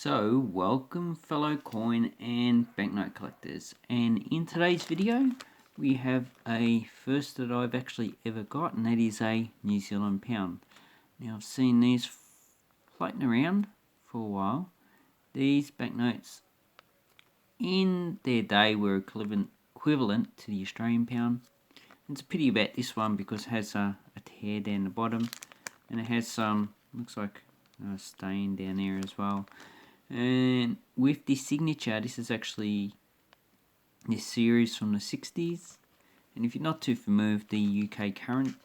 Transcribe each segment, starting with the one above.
So, welcome fellow coin and banknote collectors, and in today's video we have a first that I've actually ever got, and that is a New Zealand pound. Now I've seen these floating around for a while. These banknotes in their day were equivalent to the Australian pound. It's a pity about this one because it has a tear down the bottom, and it has some, looks like a stain down there as well. And with this signature, this is actually this series from the 60s. And if you're not too familiar with the UK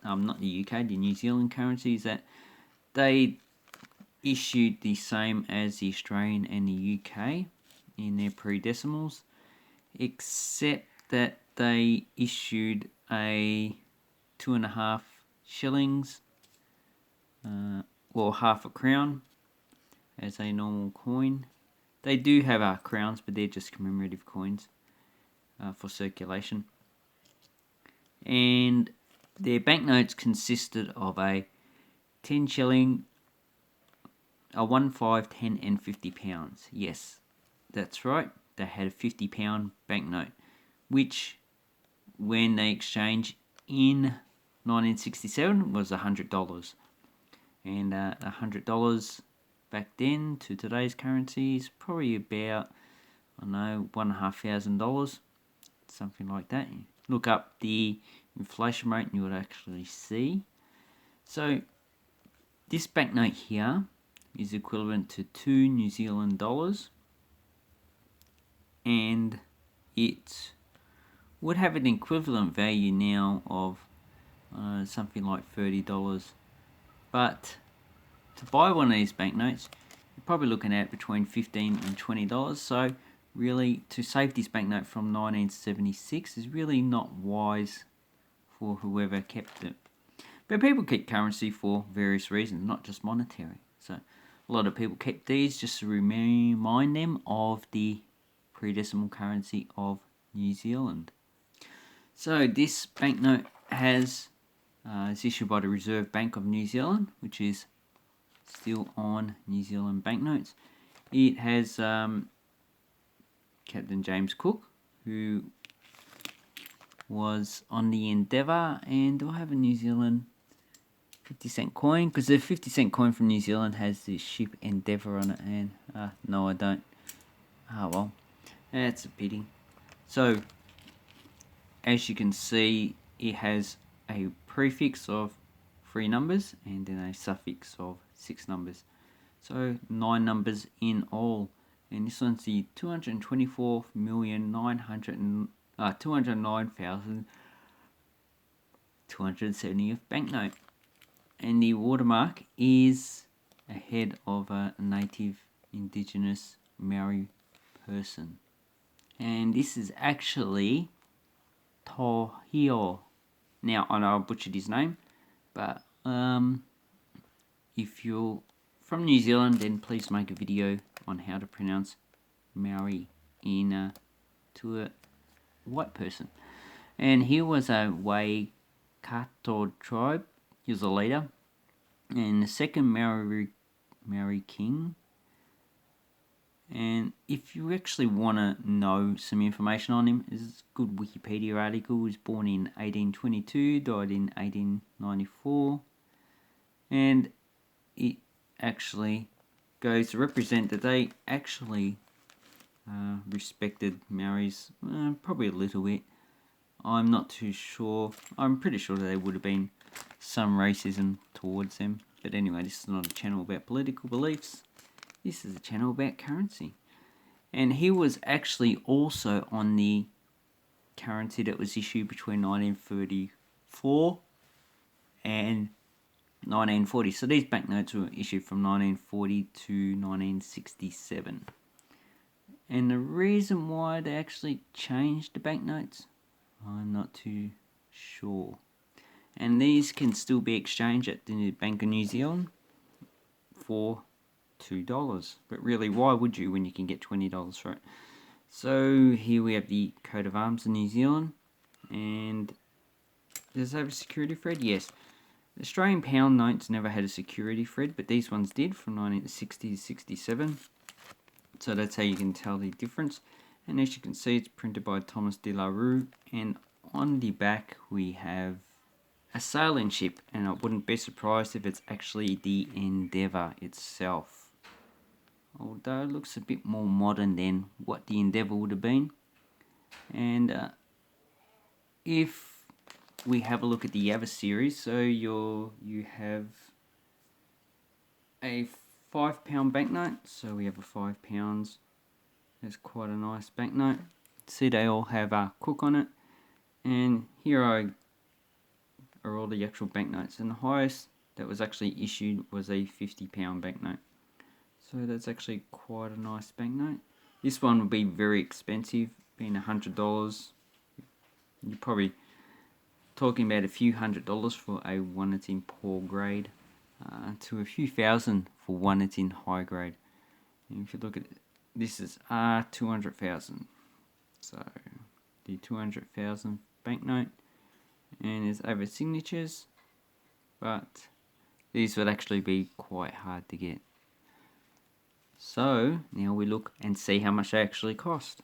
not the UK, the New Zealand currencies, that they issued the same as the Australian and the UK in their pre-decimals, except that they issued a 2.5 shillings, or half a crown, as a normal coin. They do have crowns, but they're just commemorative coins for circulation. And their banknotes consisted of a 10 shilling, a 1, 5, 10 and 50 pounds. Yes, that's right. They had a 50 pound banknote, which when they exchanged in 1967 was $100. And $100 back then to today's currency is probably about, I don't know, $1,500, something like that. Look up the inflation rate and you would actually see. So this banknote here is equivalent to 2 New Zealand dollars, and it would have an equivalent value now of something like $30. But to buy one of these banknotes, you're probably looking at between $15 and $20. So really, to save this banknote from 1976 is really not wise for whoever kept it. But people keep currency for various reasons, not just monetary. So a lot of people kept these just to remind them of the pre-decimal currency of New Zealand. So this banknote is issued by the Reserve Bank of New Zealand, which is still on New Zealand banknotes. It has Captain James Cook, who was on the Endeavour. And do I have a New Zealand 50-cent coin? Because the 50-cent coin from New Zealand has the ship Endeavour on it, and no, I don't. Well, that's a pity. So as you can see, it has a prefix of 3 numbers and then a suffix of 6 numbers. So 9 numbers in all. And this one's the 209,270th banknote. And the watermark is a head of a native indigenous Maori person. And this is actually Tohio. Now, I know I butchered his name, but if you're from New Zealand, then please make a video on how to pronounce Maori to a white person. And he was a Waikato tribe. He was a leader, and the second Maori king. And if you actually want to know some information on him, there's a good Wikipedia article. He was born in 1822, died in 1894. And it actually goes to represent that they actually respected Maoris, probably a little bit. I'm not too sure. I'm pretty sure that there would have been some racism towards them. But anyway, this is not a channel about political beliefs. This is a channel about currency. And he was actually also on the currency that was issued between 1934 and 1940. So these banknotes were issued from 1940 to 1967. And the reason why they actually changed the banknotes, I'm not too sure. And these can still be exchanged at the Bank of New Zealand for $2. But really, why would you when you can get $20 for it? So here we have the coat of arms of New Zealand. And does it have a security thread? Yes. The Australian pound notes never had a security thread, but these ones did from 1960 to 67. So that's how you can tell the difference. And as you can see, it's printed by Thomas de la Rue, and on the back we have a sailing ship, and I wouldn't be surprised if it's actually the Endeavour itself. Although it looks a bit more modern than what the Endeavour would have been. And if we have a look at the Yava series, so you have a £5 banknote. So we have a £5. That's quite a nice banknote. See, they all have a Cook on it, and here are all the actual banknotes. And the highest that was actually issued was a £50 banknote. So that's actually quite a nice banknote. This one would be very expensive, being $100. You're probably talking about a few $100s for a one that's in poor grade, to a few thousand for one that's in high grade. And if you look at it, this is R200,000. So the 200,000 banknote, and there's over signatures, but these would actually be quite hard to get. So now we look and see how much they actually cost.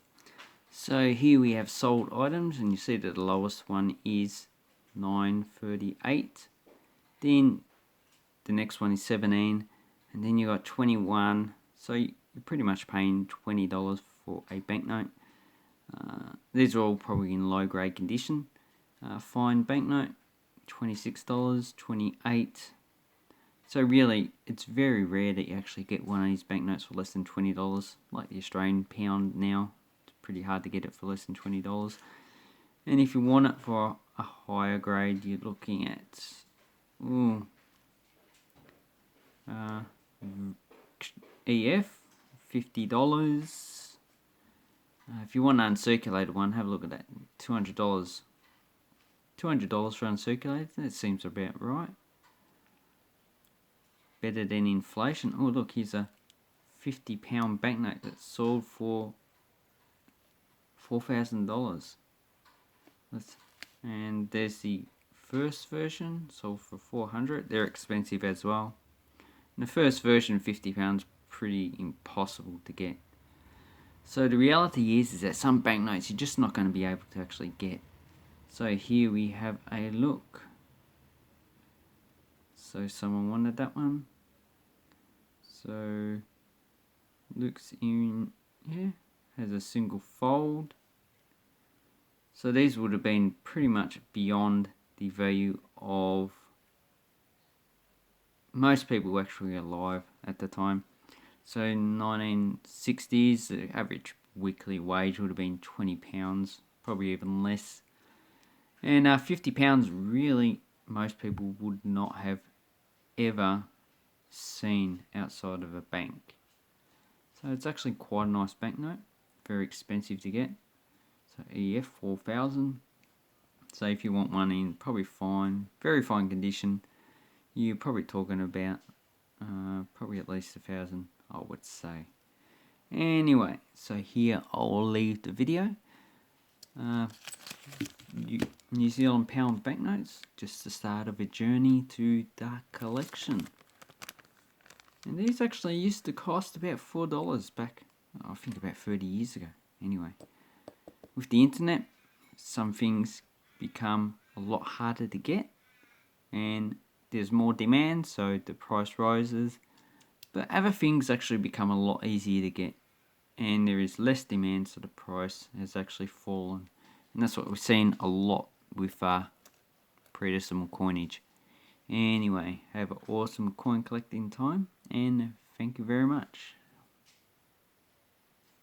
So here we have sold items, and you see that the lowest one is $9.38. Then the next one is $17, and then you got $21. So you're pretty much paying $20 for a banknote. These are all probably in low grade condition. Fine banknote, $26, $28. So really, it's very rare that you actually get one of these banknotes for less than $20. Like the Australian pound now, it's pretty hard to get it for less than $20. And if you want it for a higher grade, you're looking at EF, $50. If you want an uncirculated one, have a look at that. $200. $200 for uncirculated, that seems about right. Better than inflation. Oh look, here's a £50 banknote that's sold for $4,000. And there's the first version, sold for $400. They're expensive as well. And the first version, £50, pretty impossible to get. So the reality is that some banknotes you're just not going to be able to actually get. So here we have a look. So someone wanted that one. So looks in here, has a single fold. So these would have been pretty much beyond the value of most people actually alive at the time. So 1960s, the average weekly wage would have been £20, probably even less. And £50 really most people would not have ever seen outside of a bank. So it's actually quite a nice banknote, very expensive to get. So EF 4,000. So if you want one in probably fine, very fine condition, you're probably talking about probably at least 1,000, I would say. Anyway, so here I'll leave the video. New Zealand pound banknotes, just the start of a journey to the collection. And these actually used to cost about $4 back, I think about 30 years ago. Anyway, with the internet, some things become a lot harder to get, and there's more demand, so the price rises. But other things actually become a lot easier to get, and there is less demand, so the price has actually fallen. And that's what we've seen a lot with pre-decimal coinage. Anyway, have an awesome coin collecting time, and thank you very much.